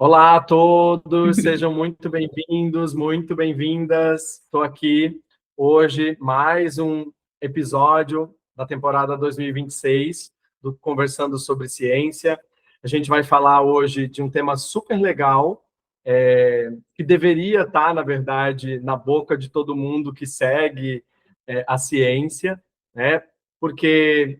Olá a todos, sejam muito bem-vindos, muito bem-vindas. Estou aqui hoje, mais um episódio da temporada 2026 do Conversando sobre Ciência. A gente vai falar hoje de um tema super legal, que deveria estar, na verdade, na boca de todo mundo que segue a ciência, né? Porque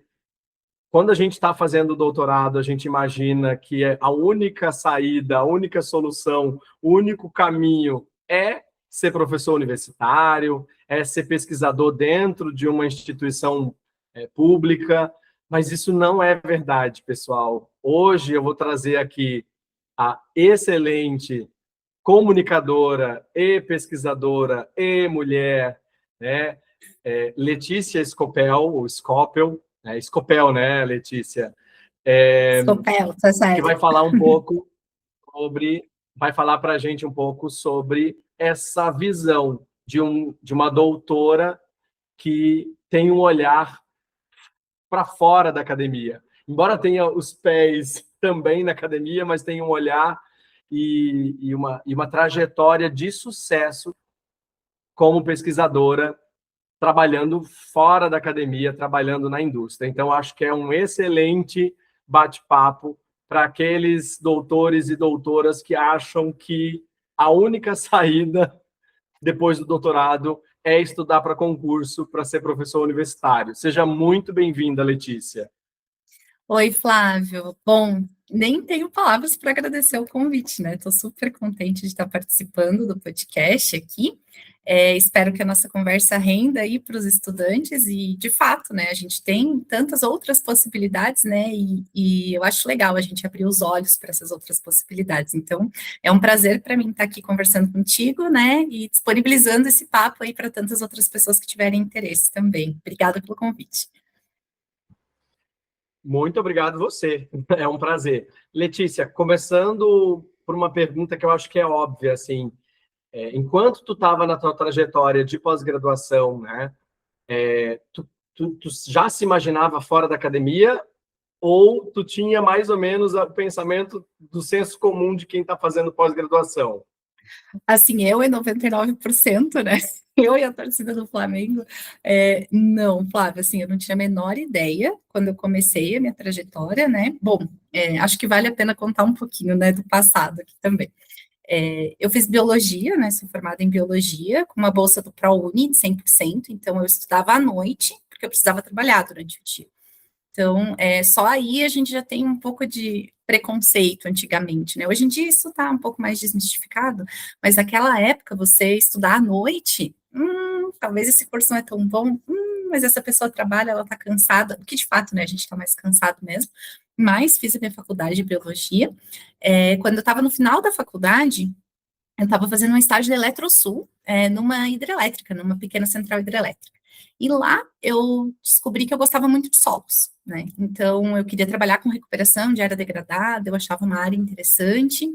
quando a gente está fazendo doutorado, a gente imagina que a única saída, a única solução, o único caminho é ser professor universitário, é ser pesquisador dentro de uma instituição pública, mas isso não é verdade, pessoal. Hoje eu vou trazer aqui a excelente comunicadora e pesquisadora e mulher, né? Letícia Scopel, ou Scopel, Scopel, né, Letícia? Scopel, tá Que certo. vai falar um pouco vai falar para a gente um pouco sobre essa visão de uma doutora que tem um olhar para fora da academia. Embora tenha os pés também na academia, mas tem um olhar e uma trajetória de sucesso como pesquisadora, trabalhando fora da academia, trabalhando na indústria. Então, acho que é um excelente bate-papo para aqueles doutores e doutoras que acham que a única saída depois do doutorado é estudar para concurso, para ser professor universitário. Seja muito bem-vinda, Letícia. Oi, Flávio. Bom, nem tenho palavras para agradecer o convite, né? Estou super contente de estar participando do podcast aqui. Espero que a nossa conversa renda aí para os estudantes e, de fato, né? A gente tem tantas outras possibilidades, né? E eu acho legal a gente abrir os olhos para essas outras possibilidades. Então, é um prazer para mim estar aqui conversando contigo, né? E disponibilizando esse papo aí para tantas outras pessoas que tiverem interesse também. Obrigada pelo convite. Muito obrigado você. É um prazer. Letícia, começando por uma pergunta que eu acho que é óbvia, assim, enquanto tu estava na tua trajetória de pós-graduação, né, tu já se imaginava fora da academia ou tu tinha mais ou menos o pensamento do senso comum de quem está fazendo pós-graduação? Assim, eu e 99%, né? Eu e a torcida do Flamengo. Não, Flávio, assim, eu não tinha a menor ideia quando eu comecei a minha trajetória, né? Bom, acho que vale a pena contar um pouquinho, né, do passado aqui também. Eu fiz biologia, né? Sou formada em biologia, com uma bolsa do ProUni de 100%, então eu estudava à noite, porque eu precisava trabalhar durante o dia. Então, só aí a gente já tem um pouco de preconceito antigamente, né? Hoje em dia isso está um pouco mais desmistificado, mas naquela época você estudar à noite, talvez esse curso não é tão bom, mas essa pessoa trabalha, ela está cansada, porque de fato, né, a gente está mais cansado mesmo, mas fiz a minha faculdade de biologia. Quando eu estava no final da faculdade, eu estava fazendo um estágio da Eletrosul, numa hidrelétrica, numa pequena central hidrelétrica. E lá eu descobri que eu gostava muito de solos, né? Então eu queria trabalhar com recuperação de área degradada, eu achava uma área interessante.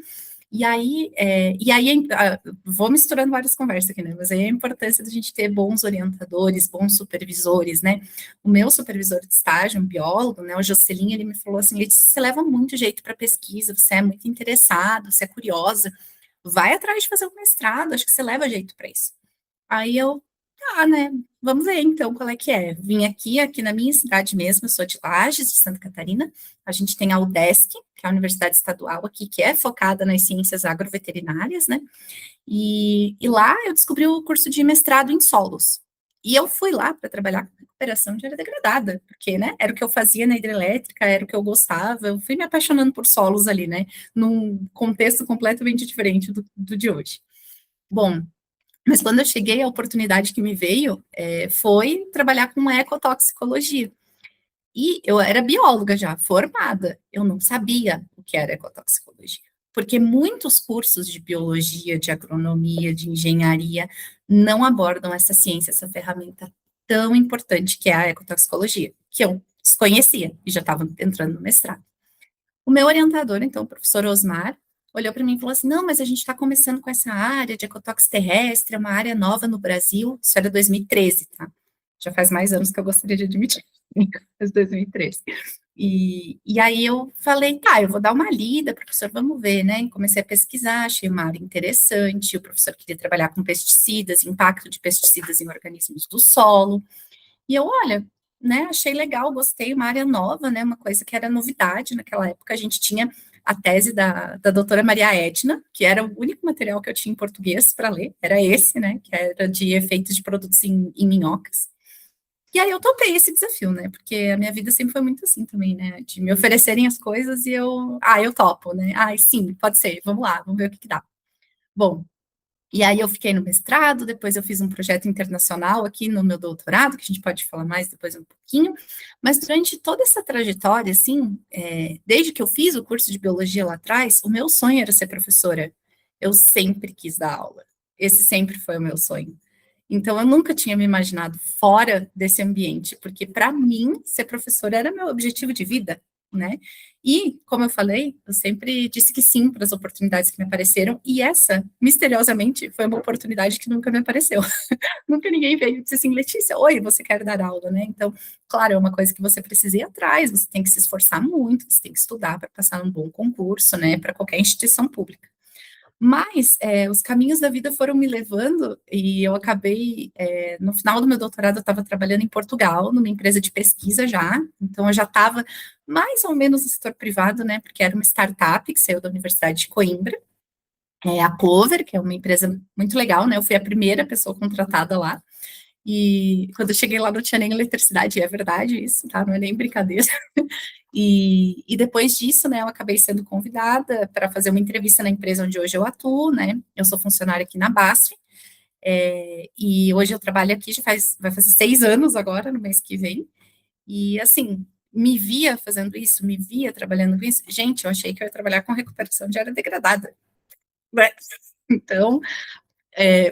Vou misturando várias conversas aqui, né? Mas aí a importância da gente ter bons orientadores, bons supervisores, né? O meu supervisor de estágio, um biólogo, né? O Jocelyn, ele me falou assim: Letícia, você leva muito jeito para pesquisa, você é muito interessado, você é curiosa, vai atrás de fazer o mestrado, acho que você leva jeito para isso. Aí eu, né, vamos ver então qual é que é. Vim aqui na minha cidade mesmo, eu sou de Lages, de Santa Catarina, a gente tem a UDESC, que é a Universidade Estadual aqui, que é focada nas ciências agroveterinárias, né, e lá eu descobri o curso de mestrado em solos. E eu fui lá para trabalhar com recuperação de área degradada, porque, né, era o que eu fazia na hidrelétrica, era o que eu gostava, eu fui me apaixonando por solos ali, né, num contexto completamente diferente do de hoje. Bom, mas quando eu cheguei, a oportunidade que me veio foi trabalhar com ecotoxicologia. E eu era bióloga já, formada. Eu não sabia o que era ecotoxicologia. Porque muitos cursos de biologia, de agronomia, de engenharia não abordam essa ciência, essa ferramenta tão importante que é a ecotoxicologia, que eu desconhecia e já estava entrando no mestrado. O meu orientador, então, o professor Osmar, olhou para mim e falou assim: não, mas a gente está começando com essa área de ecotox terrestre, é uma área nova no Brasil. Isso era 2013, tá? Já faz mais anos que eu gostaria de admitir, mas 2013. E aí eu falei, tá, eu vou dar uma lida, professor, vamos ver, né? E comecei a pesquisar, achei uma área interessante, o professor queria trabalhar com pesticidas, impacto de pesticidas em organismos do solo. E eu, olha, né, achei legal, gostei, uma área nova, né, uma coisa que era novidade naquela época. A gente tinha a tese da doutora Maria Edna, que era o único material que eu tinha em português para ler, era esse, né, que era de efeitos de produtos em minhocas. E aí eu topei esse desafio, né, porque a minha vida sempre foi muito assim também, né, de me oferecerem as coisas e eu topo, né, sim, pode ser, vamos lá, vamos ver o que que dá. Bom, e aí eu fiquei no mestrado, depois eu fiz um projeto internacional aqui no meu doutorado, que a gente pode falar mais depois um pouquinho, mas durante toda essa trajetória, assim, desde que eu fiz o curso de biologia lá atrás, o meu sonho era ser professora. Eu sempre quis dar aula. Esse sempre foi o meu sonho. Então, eu nunca tinha me imaginado fora desse ambiente, porque para mim, ser professora era meu objetivo de vida, né? E, como eu falei, eu sempre disse que sim para as oportunidades que me apareceram, e essa, misteriosamente, foi uma oportunidade que nunca me apareceu. Nunca ninguém veio e disse assim, Letícia, oi, você quer dar aula, né? Então, claro, é uma coisa que você precisa ir atrás, você tem que se esforçar muito, você tem que estudar para passar num bom concurso, né? Para qualquer instituição pública. Mas os caminhos da vida foram me levando e eu acabei, no final do meu doutorado, eu estava trabalhando em Portugal, numa empresa de pesquisa já, então eu já estava mais ou menos no setor privado, né, porque era uma startup que saiu da Universidade de Coimbra, a Clover, que é uma empresa muito legal, né, eu fui a primeira pessoa contratada lá, e quando eu cheguei lá não tinha nem eletricidade, é verdade isso, tá, não é nem brincadeira. E depois disso, né, eu acabei sendo convidada para fazer uma entrevista na empresa onde hoje eu atuo, né, eu sou funcionária aqui na BASF, e hoje eu trabalho aqui, vai fazer 6 anos agora, no mês que vem, e assim, me via fazendo isso, me via trabalhando com isso, gente, eu achei que eu ia trabalhar com recuperação de área degradada, né? Então,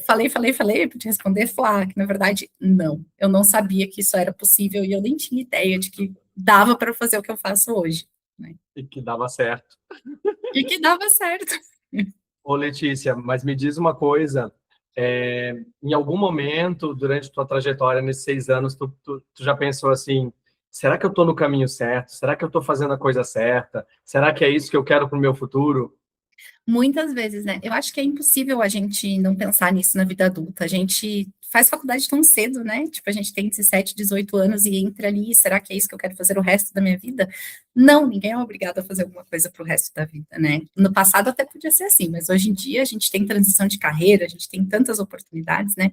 falei, podia responder, falar que na verdade, não, eu não sabia que isso era possível, e eu nem tinha ideia de que dava para fazer o que eu faço hoje, né? E que dava certo. E que dava certo. Ô, Letícia, mas me diz uma coisa, em algum momento, durante tua trajetória, nesses 6 anos, tu já pensou assim, será que eu estou no caminho certo? Será que eu estou fazendo a coisa certa? Será que é isso que eu quero para o meu futuro? Muitas vezes, né? Eu acho que é impossível a gente não pensar nisso na vida adulta. A gente faz faculdade tão cedo, né? Tipo, a gente tem 17, 18 anos e entra ali, será que é isso que eu quero fazer o resto da minha vida? Não, ninguém é obrigado a fazer alguma coisa para o resto da vida, né? No passado até podia ser assim, mas hoje em dia a gente tem transição de carreira, a gente tem tantas oportunidades, né?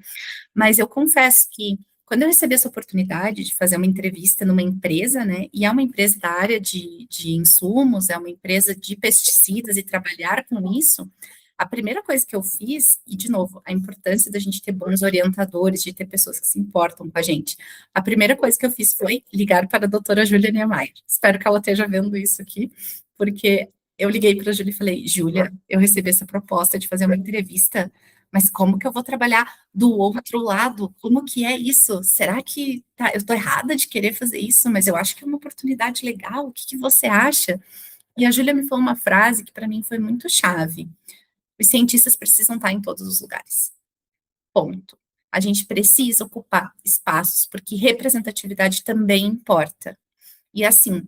Mas eu confesso que quando eu recebi essa oportunidade de fazer uma entrevista numa empresa, né, e é uma empresa da área de insumos, é uma empresa de pesticidas e trabalhar com isso, a primeira coisa que eu fiz, e de novo, a importância da gente ter bons orientadores, de ter pessoas que se importam com a gente, a primeira coisa que eu fiz foi ligar para a doutora Júlia Niemeyer. Espero que ela esteja vendo isso aqui, porque eu liguei para a Júlia e falei, Júlia, eu recebi essa proposta de fazer uma entrevista, mas como que eu vou trabalhar do outro lado? Como que é isso? Será que eu estou errada de querer fazer isso? Mas eu acho que é uma oportunidade legal. O que que você acha? E a Júlia me falou uma frase que para mim foi muito chave. Os cientistas precisam estar em todos os lugares. Ponto. A gente precisa ocupar espaços, porque representatividade também importa. E assim,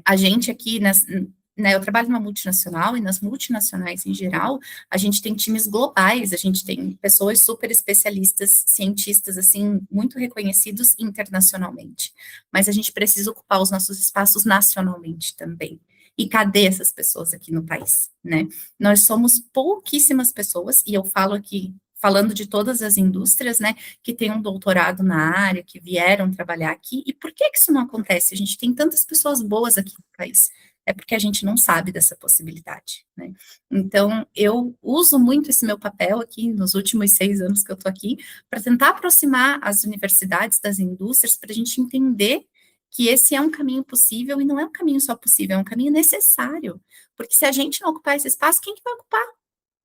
a gente aqui, né, eu trabalho numa multinacional, e nas multinacionais em geral, a gente tem times globais, a gente tem pessoas super especialistas, cientistas, assim, muito reconhecidos internacionalmente. Mas a gente precisa ocupar os nossos espaços nacionalmente também. E cadê essas pessoas aqui no país, né? Nós somos pouquíssimas pessoas, e eu falo aqui, falando de todas as indústrias, né, que têm um doutorado na área, que vieram trabalhar aqui. E por que que isso não acontece? A gente tem tantas pessoas boas aqui no país. É porque a gente não sabe dessa possibilidade, né? Então, eu uso muito esse meu papel aqui nos últimos 6 anos que eu estou aqui, para tentar aproximar as universidades das indústrias, para a gente entender que esse é um caminho possível e não é um caminho só possível, é um caminho necessário. Porque se a gente não ocupar esse espaço, quem que vai ocupar?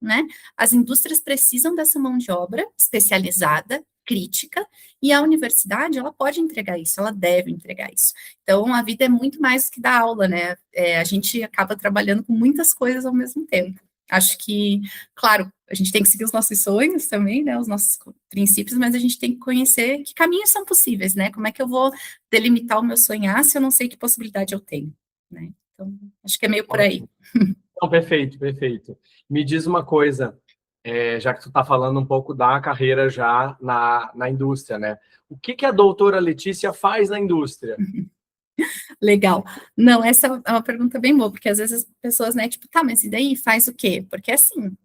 Né? As indústrias precisam dessa mão de obra especializada, crítica, e a universidade, ela pode entregar isso, ela deve entregar isso. Então, a vida é muito mais do que dar aula, né? A gente acaba trabalhando com muitas coisas ao mesmo tempo. Acho que, claro, a gente tem que seguir os nossos sonhos também, né, os nossos princípios, mas a gente tem que conhecer que caminhos são possíveis, né, como é que eu vou delimitar o meu sonhar se eu não sei que possibilidade eu tenho, né, então, acho que é meio por aí. Não, perfeito, perfeito. Me diz uma coisa, já que tu está falando um pouco da carreira já na indústria, né? O que a doutora Letícia faz na indústria? Legal. Não, essa é uma pergunta bem boa, porque às vezes as pessoas, né, tipo, tá, mas e daí faz o quê? Porque assim,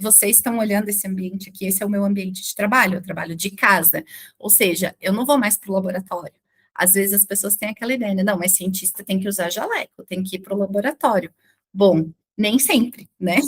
vocês estão olhando esse ambiente aqui, esse é o meu ambiente de trabalho, eu trabalho de casa, ou seja, eu não vou mais para o laboratório. Às vezes as pessoas têm aquela ideia, né, não, mas cientista tem que usar jaleco, tem que ir para o laboratório. Bom, nem sempre, né?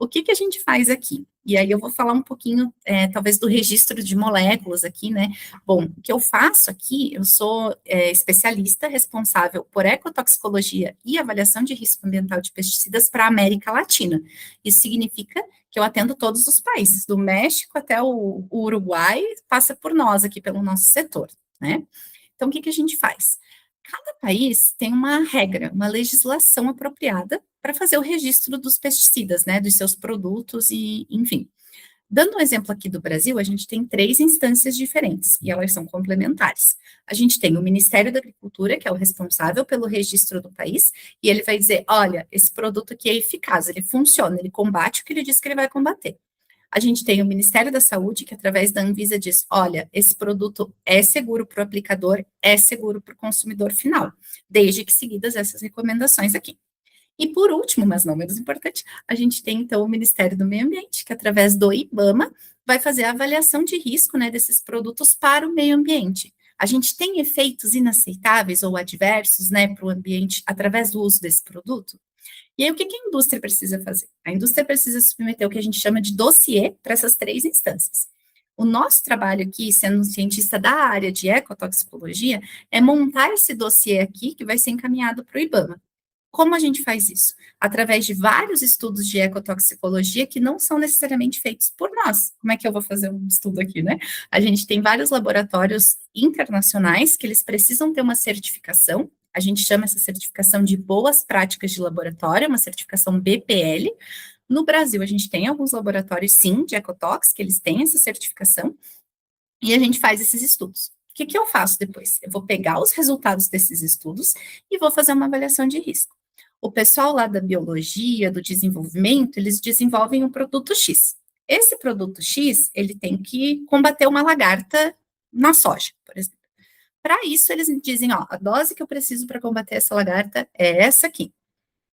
O que a gente faz aqui? E aí eu vou falar um pouquinho, talvez, do registro de moléculas aqui, né? Bom, o que eu faço aqui, eu sou especialista responsável por ecotoxicologia e avaliação de risco ambiental de pesticidas para a América Latina. Isso significa que eu atendo todos os países, do México até o Uruguai, passa por nós aqui, pelo nosso setor, né? Então, o que a gente faz? Cada país tem uma regra, uma legislação apropriada para fazer o registro dos pesticidas, né, dos seus produtos e, enfim. Dando um exemplo aqui do Brasil, a gente tem 3 instâncias diferentes e elas são complementares. A gente tem o Ministério da Agricultura, que é o responsável pelo registro do país, e ele vai dizer: olha, esse produto aqui é eficaz, ele funciona, ele combate o que ele diz que ele vai combater. A gente tem o Ministério da Saúde, que através da Anvisa diz: olha, esse produto é seguro para o aplicador, é seguro para o consumidor final, desde que seguidas essas recomendações aqui. E por último, mas não menos importante, a gente tem então o Ministério do Meio Ambiente, que através do IBAMA vai fazer a avaliação de risco, né, desses produtos para o meio ambiente. A gente tem efeitos inaceitáveis ou adversos, né, para o ambiente através do uso desse produto? E aí, o que a indústria precisa fazer? A indústria precisa submeter o que a gente chama de dossiê para essas 3 instâncias. O nosso trabalho aqui, sendo um cientista da área de ecotoxicologia, é montar esse dossiê aqui que vai ser encaminhado para o IBAMA. Como a gente faz isso? Através de vários estudos de ecotoxicologia que não são necessariamente feitos por nós. Como é que eu vou fazer um estudo aqui, né? A gente tem vários laboratórios internacionais que eles precisam ter uma certificação. A gente chama essa certificação de boas práticas de laboratório, uma certificação BPL. No Brasil, a gente tem alguns laboratórios, sim, de ecotox, que eles têm essa certificação, e a gente faz esses estudos. O que eu faço depois? Eu vou pegar os resultados desses estudos e vou fazer uma avaliação de risco. O pessoal lá da biologia, do desenvolvimento, eles desenvolvem um produto X. Esse produto X, ele tem que combater uma lagarta na soja, por exemplo. Para isso, eles dizem, ó, a dose que eu preciso para combater essa lagarta é essa aqui.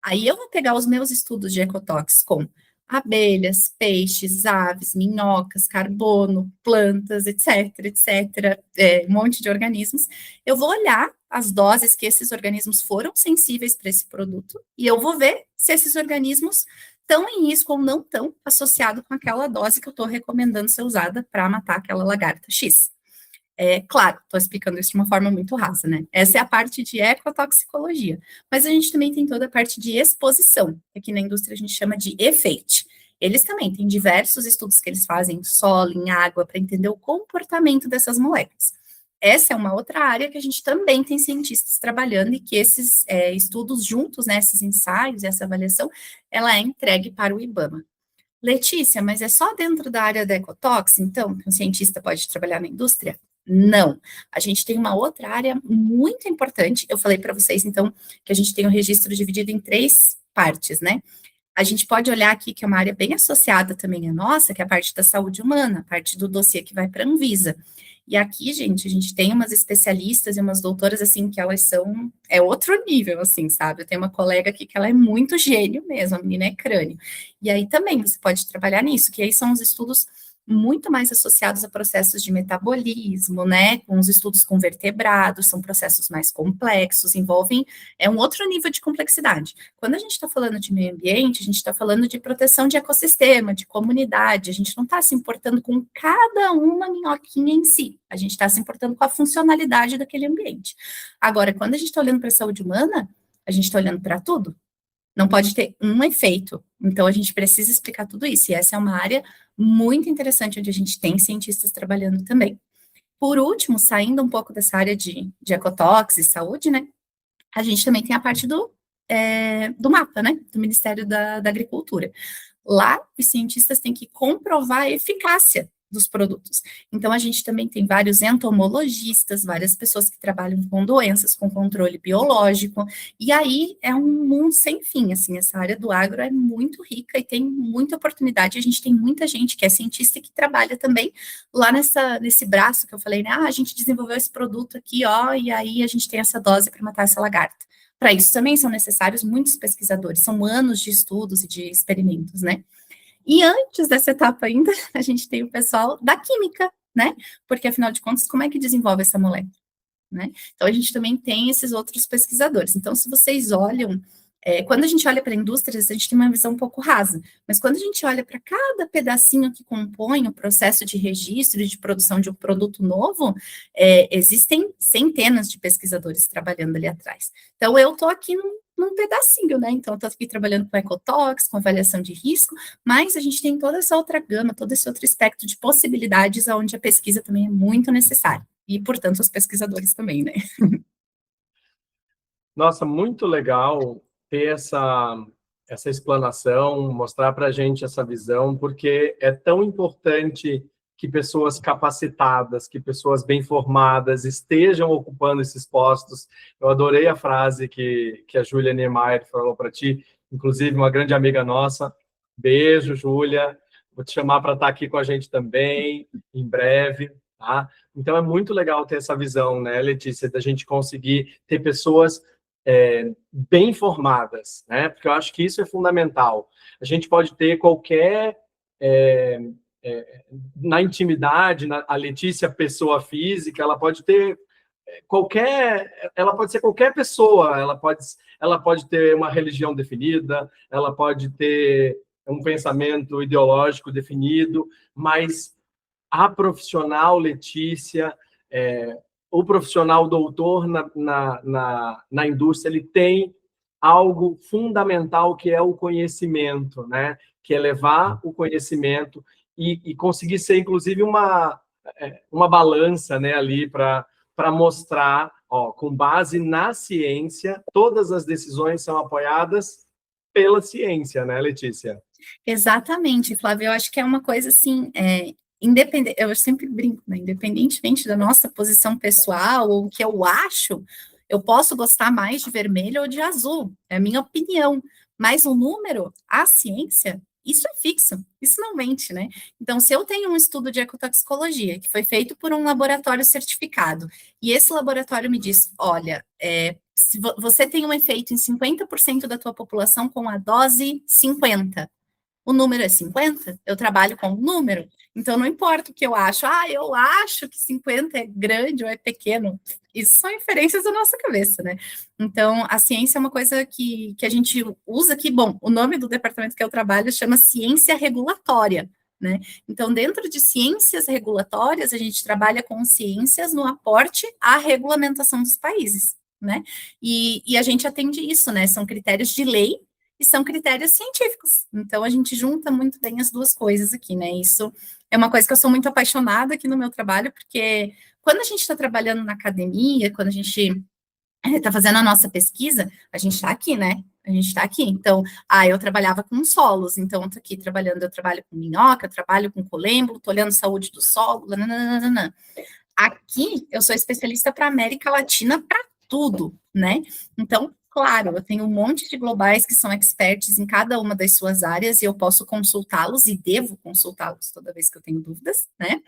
Aí eu vou pegar os meus estudos de ecotox com abelhas, peixes, aves, minhocas, carbono, plantas, etc., um monte de organismos. Eu vou olhar as doses que esses organismos foram sensíveis para esse produto e eu vou ver se esses organismos estão em risco ou não estão associado com aquela dose que eu estou recomendando ser usada para matar aquela lagarta X. Claro, estou explicando isso de uma forma muito rasa, né? Essa é a parte de ecotoxicologia. Mas a gente também tem toda a parte de exposição, que aqui na indústria a gente chama de efeito. Eles também têm diversos estudos que eles fazem em solo, em água, para entender o comportamento dessas moléculas. Essa é uma outra área que a gente também tem cientistas trabalhando e que esses estudos juntos, né, esses ensaios, essa avaliação, ela é entregue para o IBAMA. Letícia, mas é só dentro da área da ecotox, então, que um cientista pode trabalhar na indústria? Não. A gente tem uma outra área muito importante. Eu falei para vocês, então, que a gente tem o registro dividido em 3 partes, né? A gente pode olhar aqui que é uma área bem associada também à nossa, que é a parte da saúde humana, a parte do dossiê que vai para a Anvisa. E aqui, gente, a gente tem umas especialistas e umas doutoras, assim, que elas são, outro nível, assim, sabe? Eu tenho uma colega aqui que ela é muito gênio mesmo, a menina é crânio. E aí também você pode trabalhar nisso, que aí são os estudos muito mais associados a processos de metabolismo, né, com os estudos com vertebrados, são processos mais complexos, envolvem, um outro nível de complexidade. Quando a gente está falando de meio ambiente, a gente está falando de proteção de ecossistema, de comunidade, a gente não está se importando com cada uma minhoquinha em si, a gente está se importando com a funcionalidade daquele ambiente. Agora, quando a gente está olhando para a saúde humana, a gente está olhando para tudo. Não pode ter um efeito. Então, a gente precisa explicar tudo isso. E essa é uma área muito interessante, onde a gente tem cientistas trabalhando também. Por último, saindo um pouco dessa área de ecotox e saúde, né? A gente também tem a parte do mapa, né? Do Ministério da Agricultura. Lá, os cientistas têm que comprovar a eficácia dos produtos. Então, a gente também tem vários entomologistas, várias pessoas que trabalham com doenças, com controle biológico, e aí é um mundo sem fim, assim, essa área do agro é muito rica e tem muita oportunidade, a gente tem muita gente que é cientista e que trabalha também lá nesse braço que eu falei, né, a gente desenvolveu esse produto aqui, ó, e aí a gente tem essa dose para matar essa lagarta. Para isso também são necessários muitos pesquisadores, são anos de estudos e de experimentos, né? E antes dessa etapa ainda, a gente tem o pessoal da química, né? Porque, afinal de contas, como é que desenvolve essa molécula, né? Então, a gente também tem esses outros pesquisadores. Então, se vocês olham, quando a gente olha para indústrias, a gente tem uma visão um pouco rasa, mas quando a gente olha para cada pedacinho que compõe o processo de registro e de produção de um produto novo, existem centenas de pesquisadores trabalhando ali atrás. Então, eu estou aqui num pedacinho, né? Então, estou aqui trabalhando com ecotox, com avaliação de risco, mas a gente tem toda essa outra gama, todo esse outro espectro de possibilidades onde a pesquisa também é muito necessária. E, portanto, os pesquisadores também, né? Nossa, muito legal ter essa explanação, mostrar para a gente essa visão, porque é tão importante que pessoas capacitadas, que pessoas bem formadas estejam ocupando esses postos. Eu adorei a frase que a Júlia Niemeyer falou para ti, inclusive uma grande amiga nossa. Beijo, Júlia. Vou te chamar para estar aqui com a gente também, em breve, tá? Então, é muito legal ter essa visão, né, Letícia, da gente conseguir ter pessoas bem formadas, né? Porque eu acho que isso é fundamental. A gente pode ter qualquer na intimidade, a Letícia pessoa física, ela pode ter ela pode ser qualquer pessoa, ela pode ter uma religião definida, ela pode ter um pensamento ideológico definido, mas a profissional Letícia, o profissional doutor na indústria, ele tem algo fundamental que é o conhecimento, né? Que é levar o conhecimento e conseguir ser, inclusive, uma balança, né, ali para mostrar, ó, com base na ciência, todas as decisões são apoiadas pela ciência, né, Letícia? Exatamente, Flávio. Eu acho que é uma coisa assim, independente, eu sempre brinco, né? Independentemente da nossa posição pessoal ou o que eu acho, eu posso gostar mais de vermelho ou de azul, é a minha opinião. Mas o número, a ciência, isso é fixo, isso não mente, né? Então, se eu tenho um estudo de ecotoxicologia que foi feito por um laboratório certificado, e esse laboratório me diz, olha, se você tem um efeito em 50% da tua população com a dose 50, o número é 50, eu trabalho com o número, então não importa o que eu acho, eu acho que 50 é grande ou é pequeno, isso são inferências da nossa cabeça, né? Então, a ciência é uma coisa que a gente usa aqui, bom, o nome do departamento que eu trabalho chama ciência regulatória, né? Então, dentro de ciências regulatórias, a gente trabalha com ciências no aporte à regulamentação dos países, né? E a gente atende isso, né? São critérios de lei e são critérios científicos. Então, a gente junta muito bem as duas coisas aqui, né? Isso é uma coisa que eu sou muito apaixonada aqui no meu trabalho, porque quando a gente está trabalhando na academia, quando a gente está fazendo a nossa pesquisa, a gente está aqui, né? A gente está aqui. Então, eu trabalhava com solos, então eu estou aqui trabalhando, eu trabalho com minhoca, eu trabalho com colembro, estou olhando saúde do solo, nananana. Aqui, eu sou especialista para América Latina para tudo, né? Então, claro, eu tenho um monte de globais que são experts em cada uma das suas áreas e eu posso consultá-los e devo consultá-los toda vez que eu tenho dúvidas, né?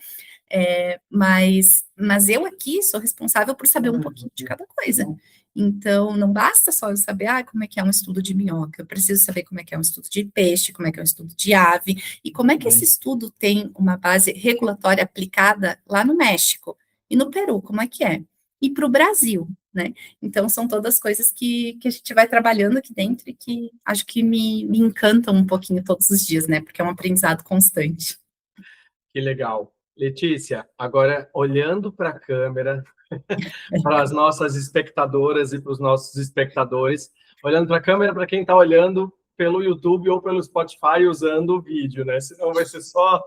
Mas eu aqui sou responsável por saber um pouquinho de cada coisa. Então, não basta só eu saber como é que é um estudo de minhoca, eu preciso saber como é que é um estudo de peixe, como é que é um estudo de ave, e como é que esse estudo tem uma base regulatória aplicada lá no México e no Peru, como é que é? E para o Brasil, né? Então, são todas coisas que a gente vai trabalhando aqui dentro e que acho que me encantam um pouquinho todos os dias, né? Porque é um aprendizado constante. Que legal. Letícia, agora olhando para a câmera, para as nossas espectadoras e para os nossos espectadores, olhando para a câmera para quem está olhando pelo YouTube ou pelo Spotify usando o vídeo, né? Senão vai ser só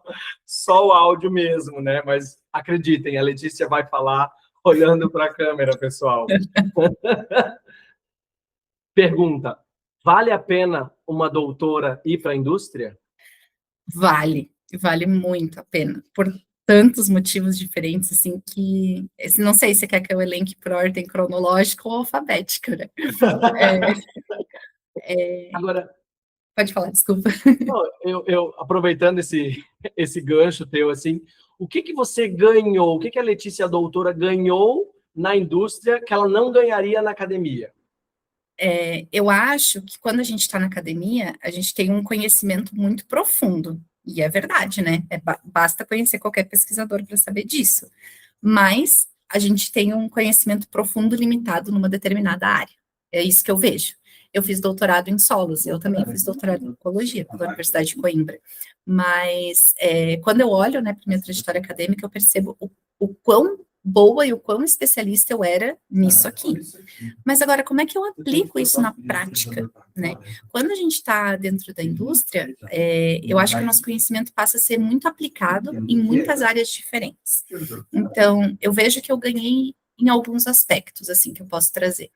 o áudio mesmo, né? Mas acreditem, a Letícia vai falar olhando para a câmera, pessoal. Pergunta: vale a pena uma doutora ir para a indústria? Vale muito a pena, por tantos motivos diferentes, assim, que, não sei se você quer que eu elenque por ordem cronológica ou alfabética, né? Agora, Pode falar, desculpa. eu aproveitando esse gancho teu, assim, o que você ganhou, o que a Letícia, a doutora, ganhou na indústria que ela não ganharia na academia? Eu acho que quando a gente está na academia, a gente tem um conhecimento muito profundo, e é verdade, né? Basta conhecer qualquer pesquisador para saber disso. Mas a gente tem um conhecimento profundo limitado numa determinada área. É isso que eu vejo. Eu fiz doutorado em solos, eu também fiz doutorado em ecologia pela Universidade de Coimbra. Mas quando eu olho, né, para minha trajetória acadêmica, eu percebo o quão boa e o quão especialista eu era nisso aqui. Mas agora, como é que eu aplico isso na prática, né? Quando a gente está dentro da indústria, eu acho que o nosso conhecimento passa a ser muito aplicado em muitas áreas diferentes. Então, eu vejo que eu ganhei em alguns aspectos, assim, que eu posso trazer.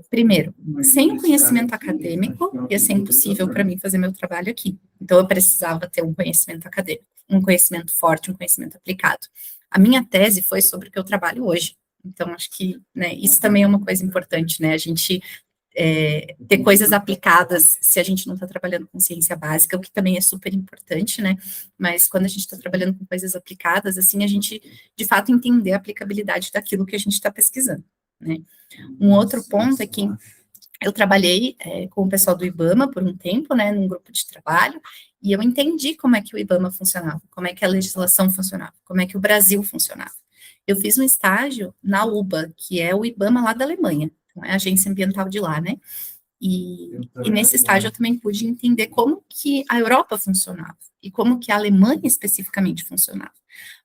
Primeiro, sem o conhecimento acadêmico, ia ser impossível para mim fazer meu trabalho aqui. Então, eu precisava ter um conhecimento acadêmico, um conhecimento forte, um conhecimento aplicado. A minha tese foi sobre o que eu trabalho hoje. Então, acho que, né, isso também é uma coisa importante, né? A gente ter coisas aplicadas se a gente não está trabalhando com ciência básica, o que também é super importante, né? Mas quando a gente está trabalhando com coisas aplicadas, assim, a gente, de fato, entender a aplicabilidade daquilo que a gente está pesquisando, né? Um outro ponto é que eu trabalhei com o pessoal do IBAMA por um tempo, né, num grupo de trabalho, e eu entendi como é que o IBAMA funcionava, como é que a legislação funcionava, como é que o Brasil funcionava. Eu fiz um estágio na UBA, que é o IBAMA lá da Alemanha, então é a agência ambiental de lá, né? E nesse estágio eu também pude entender como que a Europa funcionava, e como que a Alemanha especificamente funcionava.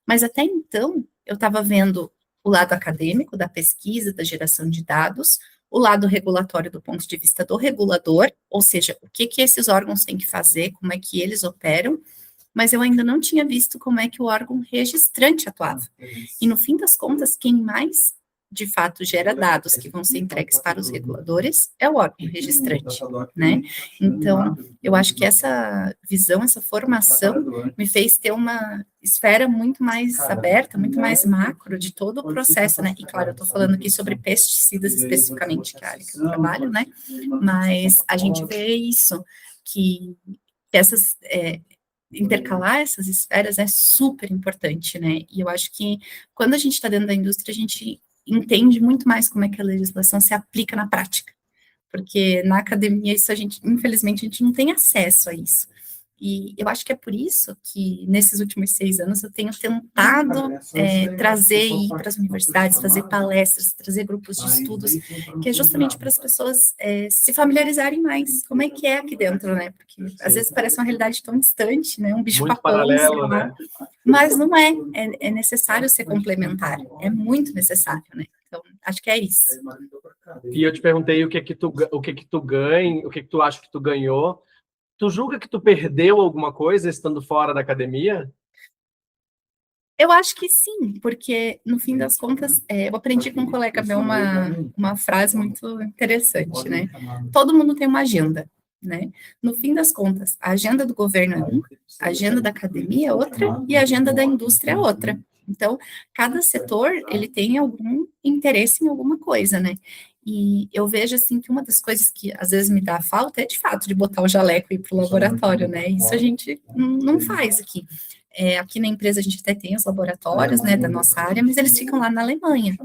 Mas até então, eu estava vendo o lado acadêmico, da pesquisa, da geração de dados, o lado regulatório do ponto de vista do regulador, ou seja, o que esses órgãos têm que fazer, como é que eles operam, mas eu ainda não tinha visto como é que o órgão registrante atuava. E no fim das contas, quem mais de fato gera dados que vão ser entregues para os reguladores é o órgão registrante, né? Então, eu acho que essa visão, essa formação me fez ter uma esfera muito mais aberta, muito mais macro de todo o processo, né? E claro, eu estou falando aqui sobre pesticidas especificamente, que é a área que eu trabalho, né? Mas a gente vê isso, que essas intercalar essas esferas é super importante, né? E eu acho que quando a gente está dentro da indústria, a gente entende muito mais como é que a legislação se aplica na prática, porque na academia isso infelizmente, a gente não tem acesso a isso. E eu acho que é por isso que, nesses últimos 6 anos, eu tenho tentado trazer para as universidades, fazer palestras, trazer grupos de estudos, que é justamente para as pessoas se familiarizarem mais. Como é que é aqui dentro, né? Porque, às vezes, parece uma realidade tão distante, né? Um bicho-papão, sei lá. Né? Mas não é. É necessário ser complementar. É muito necessário, né? Então, acho que é isso. E eu te perguntei o que tu ganha, o que tu acha que tu ganhou. Tu julga que tu perdeu alguma coisa estando fora da academia? Eu acho que sim, porque no fim das contas, eu aprendi com um colega meu uma frase muito interessante, né? Todo mundo tem uma agenda, né? No fim das contas, a agenda do governo é uma, a agenda da academia é outra e a agenda da indústria é outra. Então, cada setor, ele tem algum interesse em alguma coisa, né? E eu vejo, assim, que uma das coisas que às vezes me dá falta é, de fato, de botar o jaleco e ir para o laboratório, né? Isso a gente não faz aqui. Aqui na empresa a gente até tem os laboratórios, né, da nossa área, mas eles ficam lá na Alemanha.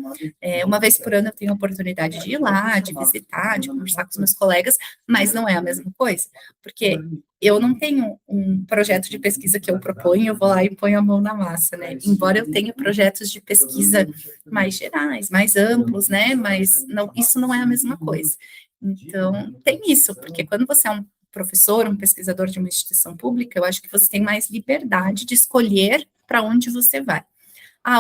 Uma vez por ano eu tenho a oportunidade de ir lá, de visitar, de conversar com os meus colegas, mas não é a mesma coisa, porque eu não tenho um projeto de pesquisa que eu proponho, eu vou lá e ponho a mão na massa, né? Embora eu tenha projetos de pesquisa mais gerais, mais amplos, né? Mas não, isso não é a mesma coisa. Então, tem isso, porque quando você é um professor, um pesquisador de uma instituição pública, eu acho que você tem mais liberdade de escolher para onde você vai.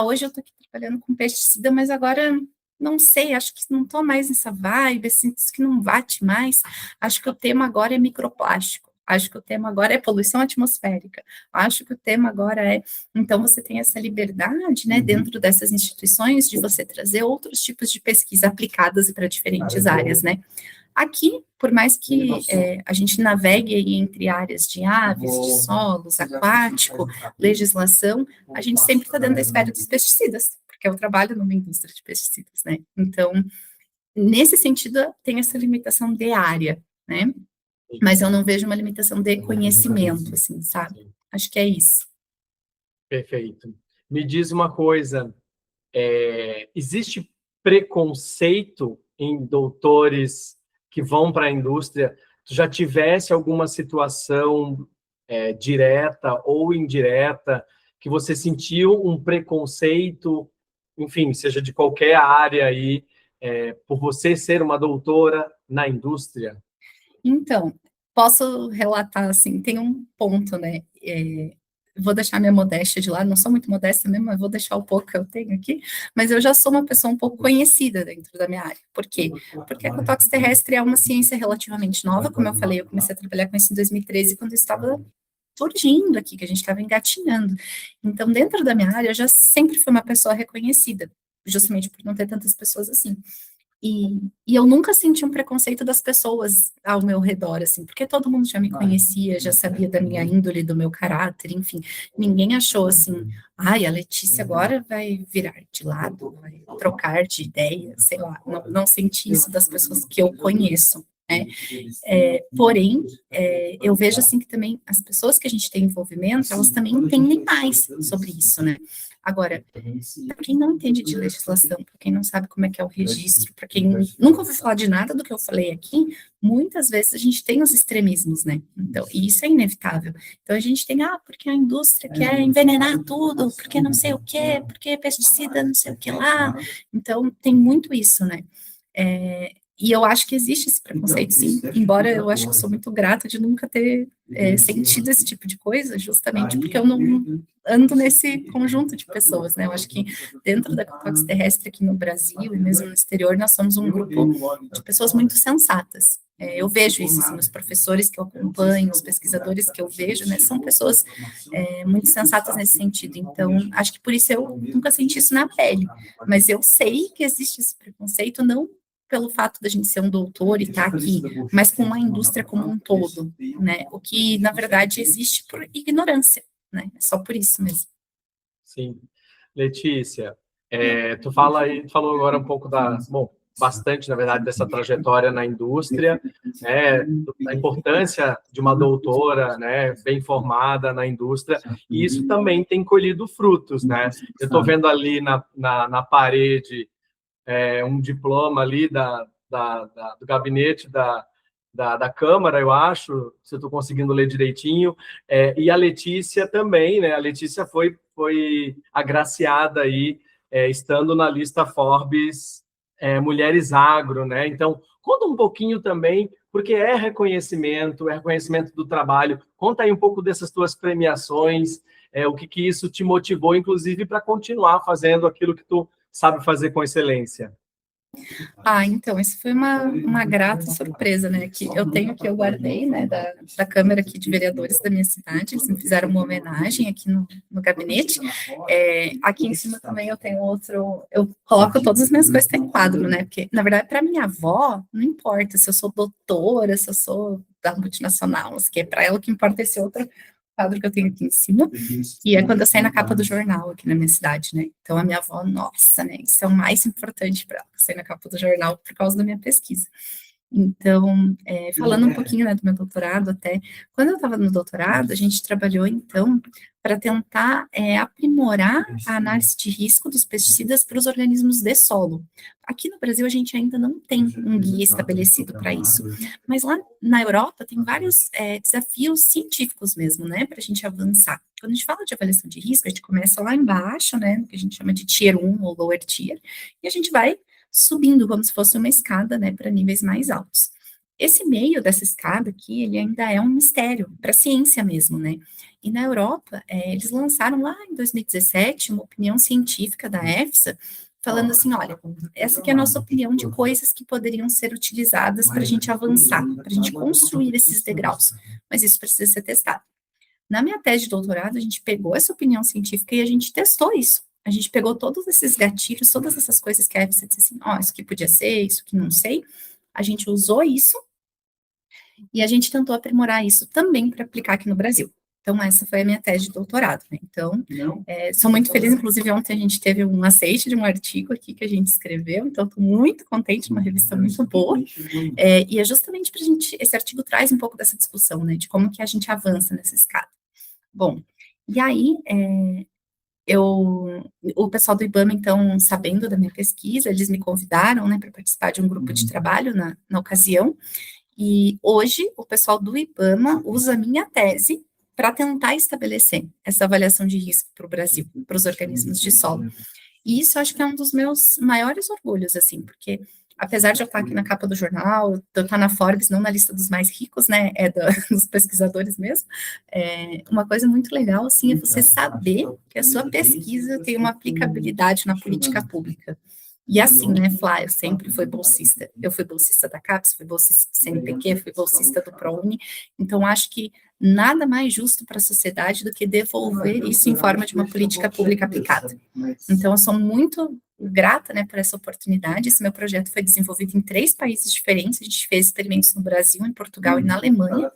Hoje eu estou aqui trabalhando com pesticida, mas agora não sei, acho que não estou mais nessa vibe, assim, que não bate mais. Acho que o tema agora é microplástico. Acho que o tema agora é poluição atmosférica. Acho que o tema agora é... Então, você tem essa liberdade, né, dentro dessas instituições, de você trazer outros tipos de pesquisa aplicadas para diferentes áreas, né? Aqui, por mais que a gente navegue aí entre áreas de aves, de solos, aquático, legislação, a gente sempre está dentro da esfera dos pesticidas, porque eu trabalho numa indústria de pesticidas, né? Então, nesse sentido, tem essa limitação de área, né? Mas eu não vejo uma limitação de conhecimento, assim, sabe? Acho que é isso. Perfeito. Me diz uma coisa, existe preconceito em doutores que vão para a indústria? Tu já tivesse alguma situação direta ou indireta que você sentiu um preconceito, enfim, seja de qualquer área aí, por você ser uma doutora na indústria? Então, posso relatar, assim, tem um ponto, né? Vou deixar minha modéstia de lado, não sou muito modesta mesmo, mas vou deixar o pouco que eu tenho aqui, mas eu já sou uma pessoa um pouco conhecida dentro da minha área. Por quê? Porque a ecotóxico terrestre é uma ciência relativamente nova, como eu falei, eu comecei a trabalhar com isso em 2013, quando eu estava surgindo aqui, que a gente estava engatinhando. Então, dentro da minha área, eu já sempre fui uma pessoa reconhecida, justamente por não ter tantas pessoas assim. E eu nunca senti um preconceito das pessoas ao meu redor, assim, porque todo mundo já me conhecia, já sabia da minha índole, do meu caráter, enfim. Ninguém achou assim, ai, a Letícia agora vai virar de lado, vai trocar de ideia, sei lá. Não senti isso das pessoas que eu conheço, né? Porém, eu vejo assim que também as pessoas que a gente tem envolvimento, elas também entendem mais sobre isso, né? Agora, para quem não entende de legislação, para quem não sabe como é que é o registro, para quem nunca ouviu falar de nada do que eu falei aqui, muitas vezes a gente tem os extremismos, né? Então, e isso é inevitável. Então, a gente tem, porque a indústria quer envenenar tudo, porque não sei o quê, porque pesticida não sei o que lá. Então, tem muito isso, né? E eu acho que existe esse preconceito, sim, embora eu acho que eu sou muito grata de nunca ter sentido esse tipo de coisa, justamente porque eu não ando nesse conjunto de pessoas, né? Eu acho que dentro da ecotóxico terrestre aqui no Brasil e mesmo no exterior, nós somos um grupo de pessoas muito sensatas. Eu vejo isso, assim, os professores que eu acompanho, os pesquisadores que eu vejo, né, são pessoas muito sensatas nesse sentido. Então, acho que por isso eu nunca senti isso na pele, mas eu sei que existe esse preconceito, não pelo fato da gente ser um doutor e estar aqui, mas com uma indústria como um todo, né? O que, na verdade, existe por ignorância, né? É só por isso mesmo. Sim. Letícia, tu falou agora um pouco bastante, na verdade, dessa trajetória na indústria, né, da importância de uma doutora, né, bem formada na indústria, e isso também tem colhido frutos, né? Eu estou vendo ali na parede um diploma ali do gabinete da Câmara, eu acho, se eu estou conseguindo ler direitinho, e a Letícia também, né? A Letícia foi agraciada aí, estando na lista Forbes Mulheres Agro, né? Então, conta um pouquinho também, porque é reconhecimento do trabalho. Conta aí um pouco dessas tuas premiações, o que isso te motivou, inclusive, para continuar fazendo aquilo que tu sabe fazer com excelência. Então, isso foi uma grata surpresa, né, que eu guardei, né, da Câmara aqui de Vereadores da minha cidade, eles me fizeram uma homenagem aqui no gabinete. Aqui em cima também eu tenho eu coloco todas as minhas coisas em quadro, né, porque, na verdade, para minha avó, não importa se eu sou doutora, se eu sou da multinacional, que é para ela que importa esse outro quadro que eu tenho aqui em cima, e é quando eu saí na capa do jornal aqui na minha cidade, né? Então a minha avó, nossa, né? Isso é o mais importante para ela, sair na capa do jornal por causa da minha pesquisa. Então, falando um pouquinho, né, do meu doutorado até, quando eu estava no doutorado, a gente trabalhou, então, para tentar aprimorar a análise de risco dos pesticidas para os organismos de solo. Aqui no Brasil, a gente ainda não tem um guia estabelecido para isso, mas lá na Europa tem vários desafios científicos mesmo, né, para a gente avançar. Quando a gente fala de avaliação de risco, a gente começa lá embaixo, né, que a gente chama de Tier 1 ou Lower Tier, e a gente vai subindo como se fosse uma escada, né, para níveis mais altos. Esse meio dessa escada aqui, ele ainda é um mistério para a ciência mesmo, né? E na Europa, eles lançaram lá em 2017 uma opinião científica da EFSA, falando assim, olha, essa aqui é a nossa opinião de coisas que poderiam ser utilizadas para a gente avançar, para a gente construir esses degraus, mas isso precisa ser testado. Na minha tese de doutorado, a gente pegou essa opinião científica e a gente testou isso. A gente pegou todos esses gatilhos, todas essas coisas que a EFSA disse assim, isso que podia ser, isso que não sei, a gente usou isso e a gente tentou aprimorar isso também para aplicar aqui no Brasil. Então, essa foi a minha tese de doutorado, né? Então, sou muito feliz, inclusive ontem a gente teve um aceite de um artigo aqui que a gente escreveu, então estou muito contente, uma revista muito boa, e é justamente para a gente, esse artigo traz um pouco dessa discussão, né, de como que a gente avança nessa escala. Bom, e aí, o pessoal do IBAMA, então, sabendo da minha pesquisa, eles me convidaram, né, para participar de um grupo de trabalho na ocasião, e hoje o pessoal do IBAMA usa a minha tese para tentar estabelecer essa avaliação de risco para o Brasil, para os organismos de solo. E isso eu acho que é um dos meus maiores orgulhos, assim, porque apesar de eu estar aqui na capa do jornal, de eu estar na Forbes, não na lista dos mais ricos, né, dos pesquisadores mesmo, uma coisa muito legal, assim, é você saber que a sua pesquisa tem uma aplicabilidade na política pública. E assim, né, Flá, eu sempre fui bolsista. Eu fui bolsista da CAPES, fui bolsista do CNPq, fui bolsista do ProUni. Então, acho que nada mais justo para a sociedade do que devolver isso em forma de uma política pública aplicada. Então, eu sou muito grata, né, por essa oportunidade. Esse meu projeto foi desenvolvido em 3 países diferentes. A gente fez experimentos no Brasil, em Portugal e na Alemanha.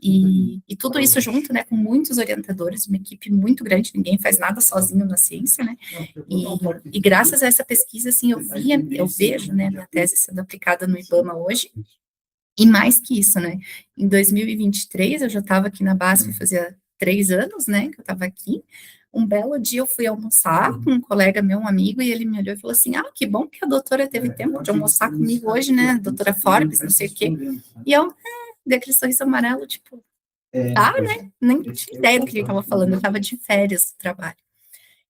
E tudo isso junto, né, com muitos orientadores, uma equipe muito grande. Ninguém faz nada sozinho na ciência, né? E graças a essa pesquisa, assim, eu vejo, né, minha tese sendo aplicada no IBAMA hoje. E mais que isso, né? Em 2023, eu já estava aqui na BASF, fazia 3 anos, né, que eu estava aqui. Um belo dia eu fui almoçar com um colega meu, um amigo, e ele me olhou e falou assim, que bom que a doutora teve tempo de almoçar comigo hoje, né, doutora Forbes, não sei o quê. E eu, dei aquele sorriso amarelo, tipo, né, nem tinha ideia do que ele estava falando, eu estava de férias do trabalho.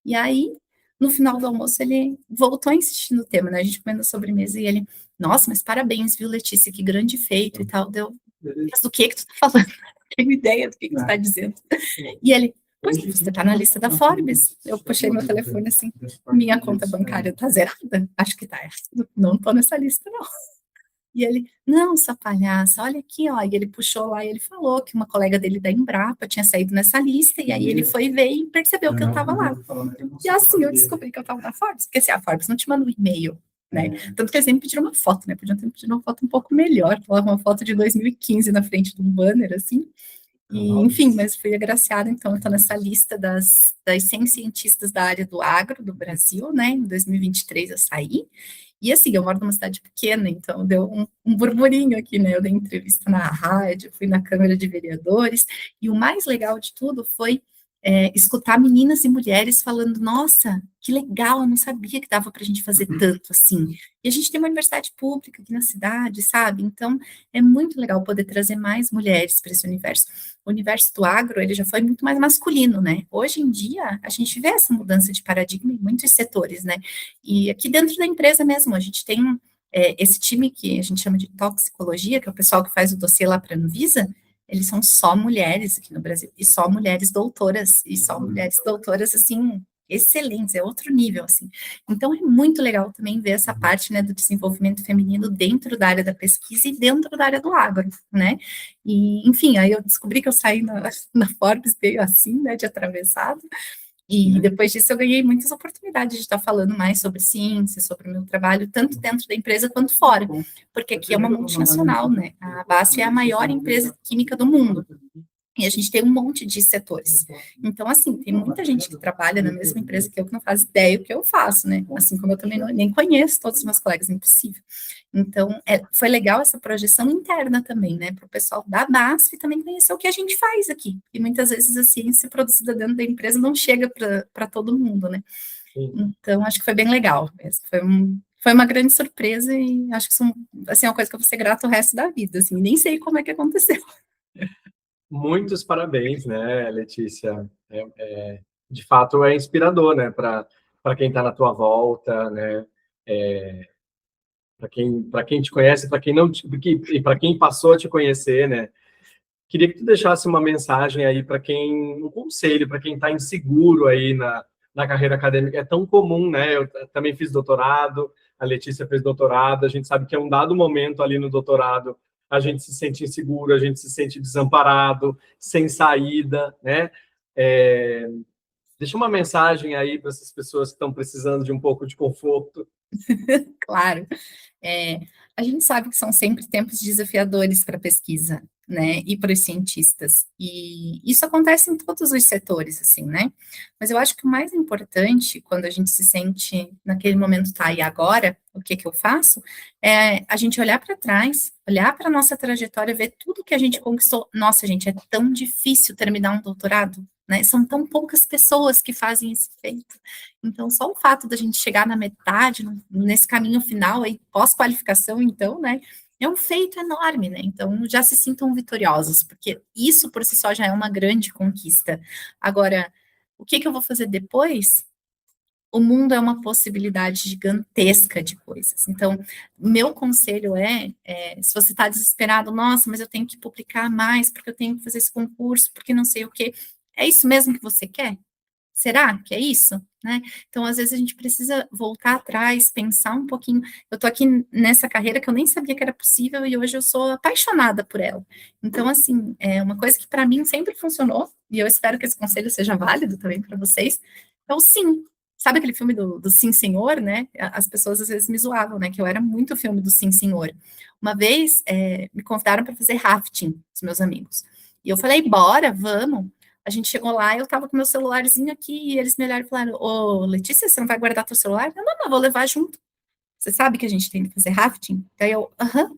E aí, no final do almoço, ele voltou a insistir no tema, né, a gente comendo a sobremesa, e ele, nossa, mas parabéns, viu, Letícia, que grande feito e tal, mas do que tu tá falando? Não tenho ideia do que tu tá dizendo. E ele, pois você tá na lista da Forbes. Eu puxei meu telefone assim, minha conta bancária tá zerada? Acho que tá errado, não tô nessa lista não. E ele, não, sua palhaça, olha aqui, ó. E ele puxou lá e ele falou que uma colega dele da Embrapa tinha saído nessa lista, e aí ele foi ver e percebeu que eu estava lá. E assim eu descobri que eu estava na Forbes, porque assim, a Forbes não te manda um e-mail, né? Tanto que eles sempre pediram uma foto, né? Podiam ter pedido uma foto um pouco melhor, uma foto de 2015 na frente de um banner, assim. E, enfim, mas fui agraciada, então, eu estou nessa lista das 100 cientistas da área do agro do Brasil, né? Em 2023 eu saí. E assim, eu moro numa cidade pequena, então deu um burburinho aqui, né? Eu dei entrevista na rádio, fui na Câmara de Vereadores, e o mais legal de tudo foi escutar meninas e mulheres falando, nossa, que legal, eu não sabia que dava para a gente fazer tanto assim. E a gente tem uma universidade pública aqui na cidade, sabe? Então, é muito legal poder trazer mais mulheres para esse universo. O universo do agro, ele já foi muito mais masculino, né? Hoje em dia, a gente vê essa mudança de paradigma em muitos setores, né? E aqui dentro da empresa mesmo, a gente tem esse time que a gente chama de toxicologia, que é o pessoal que faz o dossiê lá para a Anvisa, eles são só mulheres aqui no Brasil, e só mulheres doutoras, assim, excelentes, é outro nível, assim. Então, é muito legal também ver essa parte, né, do desenvolvimento feminino dentro da área da pesquisa e dentro da área do agro, né, e, enfim, aí eu descobri que eu saí na Forbes meio assim, né, de atravessado, e depois disso eu ganhei muitas oportunidades de estar falando mais sobre ciência, sobre o meu trabalho, tanto dentro da empresa quanto fora, porque aqui é uma multinacional, né? A BASF é a maior empresa química do mundo. E a gente tem um monte de setores. Então, assim, tem muita gente que trabalha na mesma empresa que eu que não faz ideia do que eu faço, né? Assim como eu também nem conheço todos os meus colegas, é impossível. Então, foi legal essa projeção interna também, né? Para o pessoal da BASF também conhecer o que a gente faz aqui. E muitas vezes a ciência produzida dentro da empresa não chega para todo mundo, né? Então, acho que foi bem legal mesmo. Foi uma grande surpresa e acho que assim, é uma coisa que eu vou ser grata o resto da vida, assim, nem sei como é que aconteceu. Muitos parabéns, né, Letícia? De fato, é inspirador, né, para quem está na tua volta, né? Para quem te conhece, para quem não e para quem passou a te conhecer, né? Queria que tu deixasse uma mensagem aí para quem, um conselho para quem está inseguro aí na carreira acadêmica. É tão comum, né? Eu também fiz doutorado, a Letícia fez doutorado, a gente sabe que é um dado momento ali no doutorado, a gente se sente inseguro, a gente se sente desamparado, sem saída, né? Deixa uma mensagem aí para essas pessoas que estão precisando de um pouco de conforto. Claro. A gente sabe que são sempre tempos desafiadores para a pesquisa, né, e para os cientistas, e isso acontece em todos os setores, assim, né, mas eu acho que o mais importante, quando a gente se sente naquele momento, tá, e agora, o que que eu faço? É a gente olhar para trás, olhar para a nossa trajetória, ver tudo que a gente conquistou. Nossa, gente, é tão difícil terminar um doutorado, né, são tão poucas pessoas que fazem esse feito. Então, só o fato da gente chegar na metade, nesse caminho final, aí, pós-qualificação, então, né, é um feito enorme, né? Então, já se sintam vitoriosos, porque isso por si só já é uma grande conquista. Agora, o que que eu vou fazer depois? O mundo é uma possibilidade gigantesca de coisas. Então, meu conselho se você está desesperado, nossa, mas eu tenho que publicar mais, porque eu tenho que fazer esse concurso, porque não sei o quê. É isso mesmo que você quer? Será que é isso? Né? Então, às vezes, a gente precisa voltar atrás, pensar um pouquinho. Eu estou aqui nessa carreira que eu nem sabia que era possível e hoje eu sou apaixonada por ela. Então, assim, é uma coisa que para mim sempre funcionou, e eu espero que esse conselho seja válido também para vocês, é o sim. Sabe aquele filme do Sim Senhor, né? As pessoas às vezes me zoavam, né? Que eu era muito filme do Sim Senhor. Uma vez me convidaram para fazer rafting, os meus amigos. E eu falei, bora, vamos. A gente chegou lá, eu tava com meu celularzinho aqui, e eles me olharam e falaram, ô, Letícia, você não vai guardar teu celular? Eu, não, vou levar junto. Você sabe que a gente tem que fazer rafting? Daí eu, aham.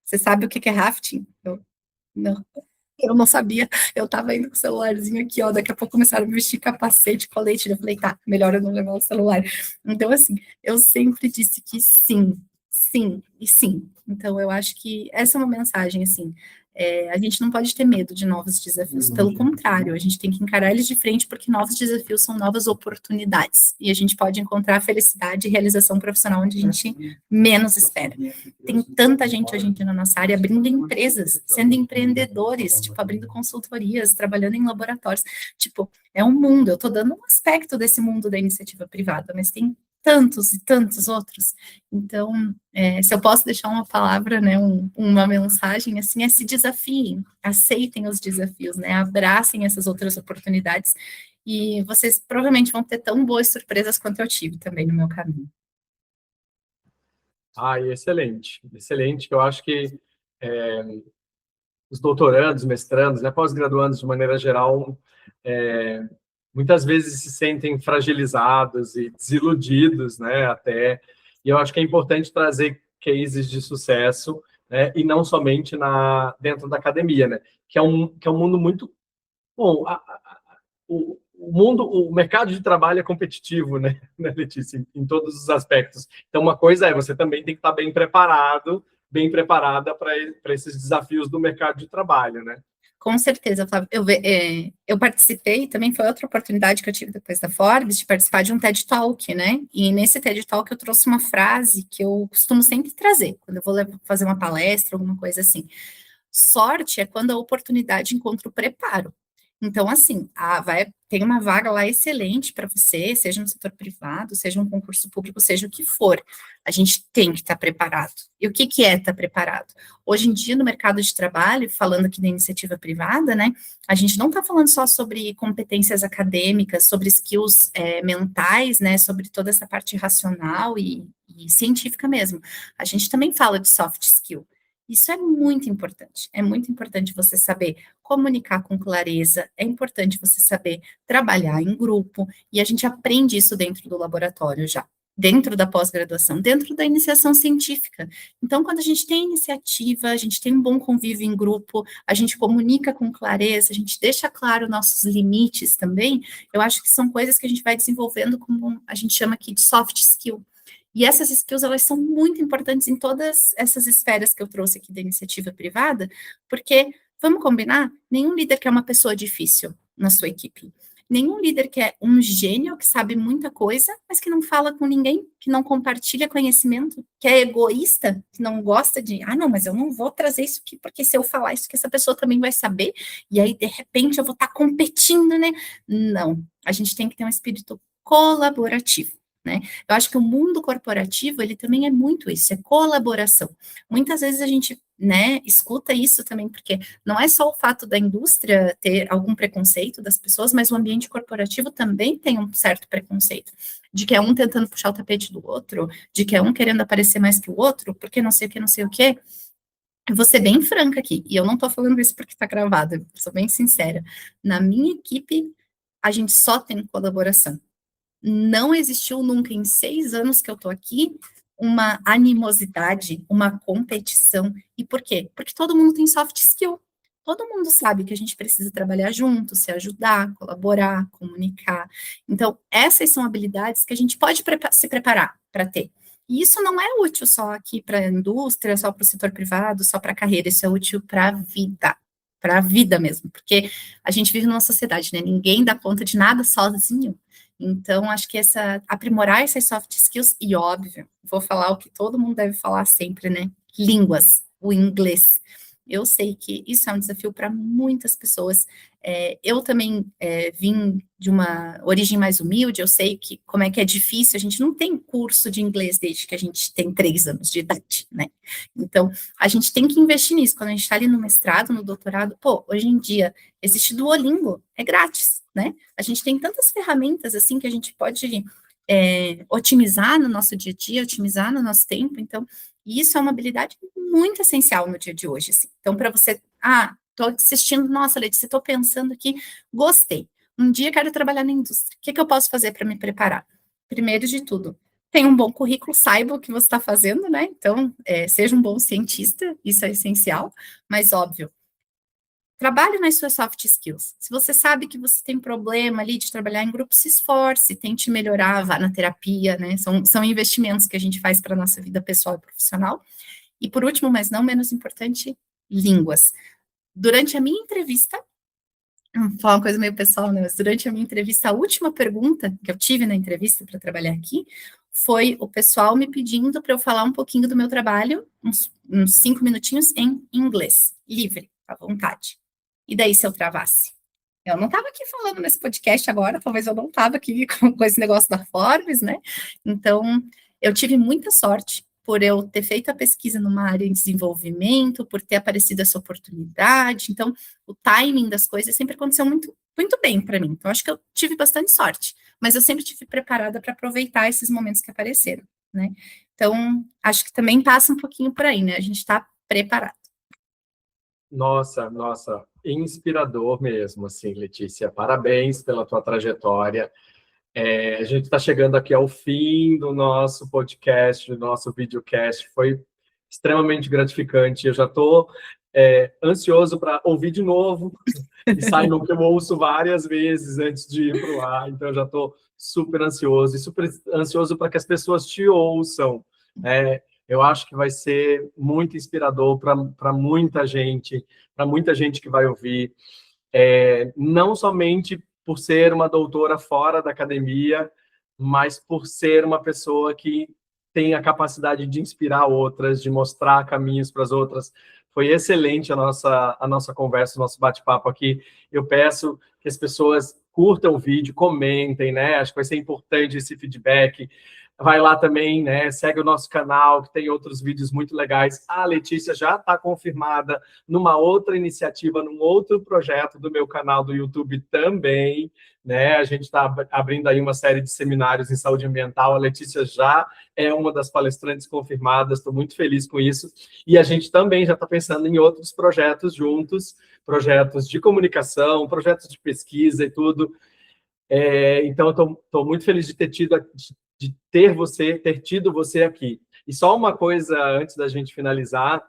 Você sabe o que que é rafting? Eu, não. Eu não sabia, eu tava indo com o celularzinho aqui, ó, daqui a pouco começaram a me vestir capacete, colete, eu falei, tá, melhor eu não levar o celular. Então, assim, eu sempre disse que sim, sim e sim. Então, eu acho que essa é uma mensagem, assim, a gente não pode ter medo de novos desafios, pelo contrário, a gente tem que encarar eles de frente, porque novos desafios são novas oportunidades, e a gente pode encontrar felicidade e realização profissional onde a gente menos espera. Tem tanta gente hoje em dia na nossa área abrindo empresas, sendo empreendedores, tipo, abrindo consultorias, trabalhando em laboratórios. Tipo, é um mundo. Eu estou dando um aspecto desse mundo da iniciativa privada, mas tem tantos e tantos outros. Então, se eu posso deixar uma palavra, né, uma mensagem, assim, se desafiem, aceitem os desafios, né, abracem essas outras oportunidades, e vocês provavelmente vão ter tão boas surpresas quanto eu tive também no meu caminho. Excelente, excelente. Eu acho que os doutorandos, mestrandos, né, pós-graduandos, de maneira geral, muitas vezes se sentem fragilizados e desiludidos, né, até. E eu acho que é importante trazer cases de sucesso, né, e não somente dentro da academia, né, que é um mundo muito bom. O mercado de trabalho é competitivo, né, Letícia, em todos os aspectos. Então, uma coisa você também tem que estar bem preparado, bem preparada para esses desafios do mercado de trabalho, né? Com certeza, Flávio. Eu participei, também foi outra oportunidade que eu tive depois da Forbes, de participar de um TED Talk, né? E nesse TED Talk eu trouxe uma frase que eu costumo sempre trazer, quando eu vou fazer uma palestra, alguma coisa assim. Sorte é quando a oportunidade encontra o preparo. Então, assim, tem uma vaga lá excelente para você, seja no setor privado, seja um concurso público, seja o que for. A gente tem que estar preparado. E o que que é estar preparado? Hoje em dia, no mercado de trabalho, falando aqui da iniciativa privada, né, a gente não está falando só sobre competências acadêmicas, sobre skills mentais, né, sobre toda essa parte racional e científica mesmo. A gente também fala de soft skill. Isso é muito importante você saber comunicar com clareza, é importante você saber trabalhar em grupo, e a gente aprende isso dentro do laboratório já, dentro da pós-graduação, dentro da iniciação científica. Então, quando a gente tem iniciativa, a gente tem um bom convívio em grupo, a gente comunica com clareza, a gente deixa claro nossos limites também, eu acho que são coisas que a gente vai desenvolvendo como a gente chama aqui de soft skill. E essas skills, elas são muito importantes em todas essas esferas que eu trouxe aqui da iniciativa privada, porque, vamos combinar, nenhum líder quer uma pessoa difícil na sua equipe. Nenhum líder quer um gênio que sabe muita coisa, mas que não fala com ninguém, que não compartilha conhecimento, que é egoísta, que não gosta de, não, mas eu não vou trazer isso aqui, porque se eu falar isso, que essa pessoa também vai saber, e aí, de repente, eu vou estar competindo, né? Não, a gente tem que ter um espírito colaborativo. né? Eu acho que o mundo corporativo, ele também é muito isso, é colaboração. Muitas vezes a gente, né, escuta isso também, porque não é só o fato da indústria ter algum preconceito das pessoas, mas o ambiente corporativo também tem um certo preconceito, de que é um tentando puxar o tapete do outro, de que é um querendo aparecer mais que o outro, porque não sei o que, não sei o que. Eu vou ser bem franca aqui, e eu não tô falando isso porque tá gravado, sou bem sincera. Na minha equipe, a gente só tem colaboração. Não existiu nunca em 6 anos que eu tô aqui uma animosidade, uma competição. E por quê? Porque todo mundo tem soft skill. Todo mundo sabe que a gente precisa trabalhar junto, se ajudar, colaborar, comunicar. Então, essas são habilidades que a gente pode se preparar para ter. E isso não é útil só aqui para a indústria, só para o setor privado, só para a carreira, isso é útil para a vida mesmo, porque a gente vive numa sociedade, né? Ninguém dá conta de nada sozinho. Então, acho que aprimorar essas soft skills, e óbvio, vou falar o que todo mundo deve falar sempre, né? Línguas, o inglês. Eu sei que isso é um desafio para muitas pessoas. Eu também vim de uma origem mais humilde, eu sei que como é que é difícil, a gente não tem curso de inglês desde que a gente tem 3 anos de idade, né? Então, a gente tem que investir nisso. Quando a gente está ali no mestrado, no doutorado, hoje em dia, existe Duolingo, é grátis, né? A gente tem tantas ferramentas, assim, que a gente pode otimizar no nosso dia a dia, otimizar no nosso tempo, então, isso é uma habilidade muito essencial no dia de hoje, assim. Então, para você, tô assistindo, nossa, Letícia, tô pensando aqui, gostei. Um dia quero trabalhar na indústria. O que eu posso fazer para me preparar? Primeiro de tudo, tenha um bom currículo, saiba o que você está fazendo, né? Então, seja um bom cientista, isso é essencial, mas óbvio, trabalhe nas suas soft skills. Se você sabe que você tem problema ali de trabalhar em grupo, se esforce, tente melhorar, vá na terapia, né? São investimentos que a gente faz para a nossa vida pessoal e profissional. E por último, mas não menos importante, línguas. Durante a minha entrevista, vou falar uma coisa meio pessoal, né? Mas durante a minha entrevista, a última pergunta que eu tive na entrevista para trabalhar aqui foi o pessoal me pedindo para eu falar um pouquinho do meu trabalho, uns 5 minutinhos em inglês, livre, à vontade. E daí, se eu travasse? Eu não estava aqui falando nesse podcast agora, talvez eu não estava aqui com esse negócio da Forbes, né? Então, eu tive muita sorte por eu ter feito a pesquisa numa área em desenvolvimento, por ter aparecido essa oportunidade. Então, o timing das coisas sempre aconteceu muito, muito bem para mim. Então, acho que eu tive bastante sorte, mas eu sempre estive preparada para aproveitar esses momentos que apareceram, né? Então, acho que também passa um pouquinho por aí, né? A gente está preparado. Nossa, inspirador mesmo, assim, Letícia. Parabéns pela tua trajetória. A gente está chegando aqui ao fim do nosso podcast, do nosso videocast. Foi extremamente gratificante. Eu já estou ansioso para ouvir de novo. E sai no que eu ouço várias vezes antes de ir para o ar. Então, eu já estou super ansioso. E super ansioso para que as pessoas te ouçam. Eu acho que vai ser muito inspirador para muita gente que vai ouvir. Não somente por ser uma doutora fora da academia, mas por ser uma pessoa que tem a capacidade de inspirar outras, de mostrar caminhos para as outras. Foi excelente a nossa conversa, o nosso bate-papo aqui. Eu peço que as pessoas curtam o vídeo, comentem, né? Acho que vai ser importante esse feedback. Vai lá também, né? Segue o nosso canal, que tem outros vídeos muito legais. A Letícia já está confirmada numa outra iniciativa, num outro projeto do meu canal do YouTube também, né? A gente está abrindo aí uma série de seminários em saúde ambiental. A Letícia já é uma das palestrantes confirmadas, estou muito feliz com isso. E a gente também já está pensando em outros projetos juntos, projetos de comunicação, projetos de pesquisa e tudo. Então, eu estou muito feliz de ter tido você aqui. E só uma coisa antes da gente finalizar,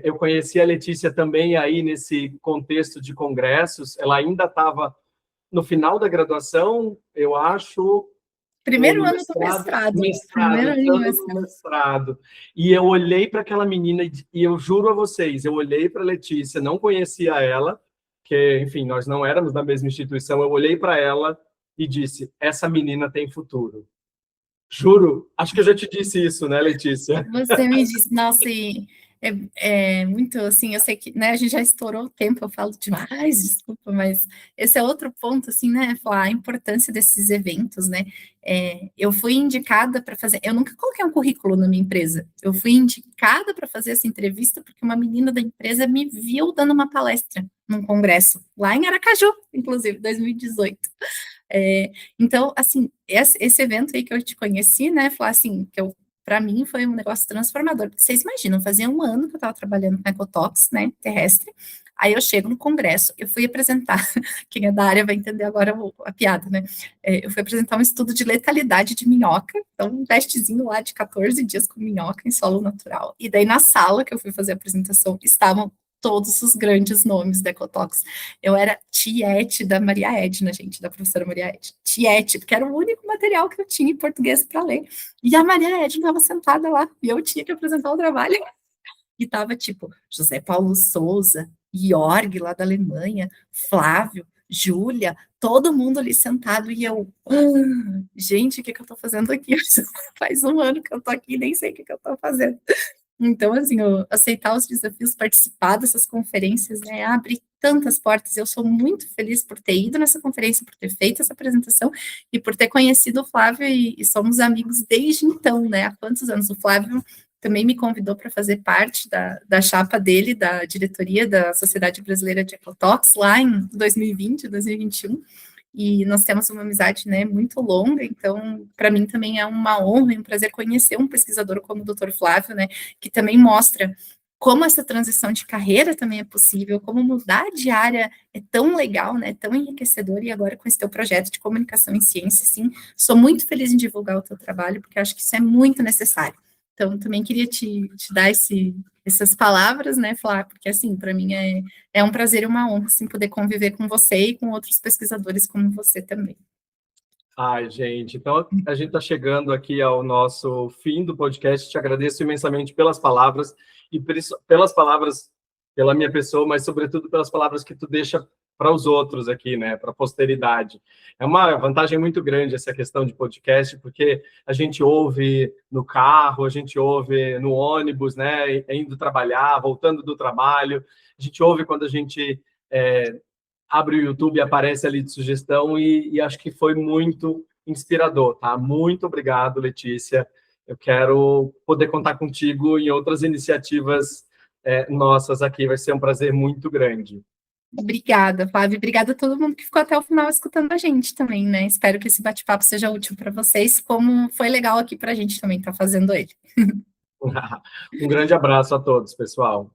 eu conheci a Letícia também aí nesse contexto de congressos, ela ainda estava no final da graduação, eu acho... Primeiro ano do mestrado. Mestrado. E eu olhei para aquela menina e eu juro a vocês, eu olhei para a Letícia, não conhecia ela, que, enfim, nós não éramos da mesma instituição, eu olhei para ela e disse, essa menina tem futuro. Juro, acho que eu já te disse isso, né, Letícia? Você me disse, nossa, e É muito assim, eu sei que, né, a gente já estourou o tempo, eu falo demais, desculpa, mas esse é outro ponto, assim, né, falar a importância desses eventos, né, eu fui indicada para fazer, eu nunca coloquei um currículo na minha empresa, eu fui indicada para fazer essa entrevista porque uma menina da empresa me viu dando uma palestra num congresso, lá em Aracaju, inclusive, 2018. Então, assim, esse evento aí que eu te conheci, né, falar assim, que eu para mim foi um negócio transformador. Porque vocês imaginam, fazia um ano que eu estava trabalhando com ecotox, né, terrestre. Aí eu chego no congresso, eu fui apresentar, quem é da área vai entender agora a piada, né? Eu fui apresentar um estudo de letalidade de minhoca, então um testezinho lá de 14 dias com minhoca em solo natural. E daí na sala que eu fui fazer a apresentação, estavam todos os grandes nomes da Ecotox. Eu era tiete da Maria Edna, gente, da professora Maria Edna. Tiete, porque era o único material que eu tinha em português para ler. E a Maria Edna estava sentada lá, e eu tinha que apresentar o trabalho. E estava, tipo, José Paulo Souza, Jorg, lá da Alemanha, Flávio, Júlia, todo mundo ali sentado, e eu, gente, o que eu estou fazendo aqui? Faz um ano que eu estou aqui, nem sei o que eu estou fazendo. Então, assim, aceitar os desafios, participar dessas conferências, né, abre tantas portas. Eu sou muito feliz por ter ido nessa conferência, por ter feito essa apresentação e por ter conhecido o Flávio e somos amigos desde então, né? Há quantos anos? O Flávio também me convidou para fazer parte da chapa dele, da diretoria da Sociedade Brasileira de Ecotox, lá em 2020, 2021. E nós temos uma amizade, né, muito longa, então, para mim também é uma honra e um prazer conhecer um pesquisador como o Dr. Flávio, né, que também mostra como essa transição de carreira também é possível, como mudar de área é tão legal, né, tão enriquecedor, e agora com esse teu projeto de comunicação em ciência, sim, sou muito feliz em divulgar o teu trabalho, porque acho que isso é muito necessário. Então, também queria te dar essas palavras, né, Flá, porque, assim, para mim é um prazer e uma honra, assim, poder conviver com você e com outros pesquisadores como você também. Ai, gente, então a gente está chegando aqui ao nosso fim do podcast. Te agradeço imensamente pelas palavras e pelas palavras pela minha pessoa, mas sobretudo pelas palavras que tu deixa para os outros aqui, né, para a posteridade. É uma vantagem muito grande essa questão de podcast, porque a gente ouve no carro, a gente ouve no ônibus, né, indo trabalhar, voltando do trabalho, a gente ouve quando a gente abre o YouTube e aparece ali de sugestão, e acho que foi muito inspirador, tá? Muito obrigado, Letícia. Eu quero poder contar contigo em outras iniciativas nossas aqui. Vai ser um prazer muito grande. Obrigada, Flávia. Obrigada a todo mundo que ficou até o final escutando a gente também, né? Espero que esse bate-papo seja útil para vocês, como foi legal aqui para a gente também estar fazendo ele. Um grande abraço a todos, pessoal.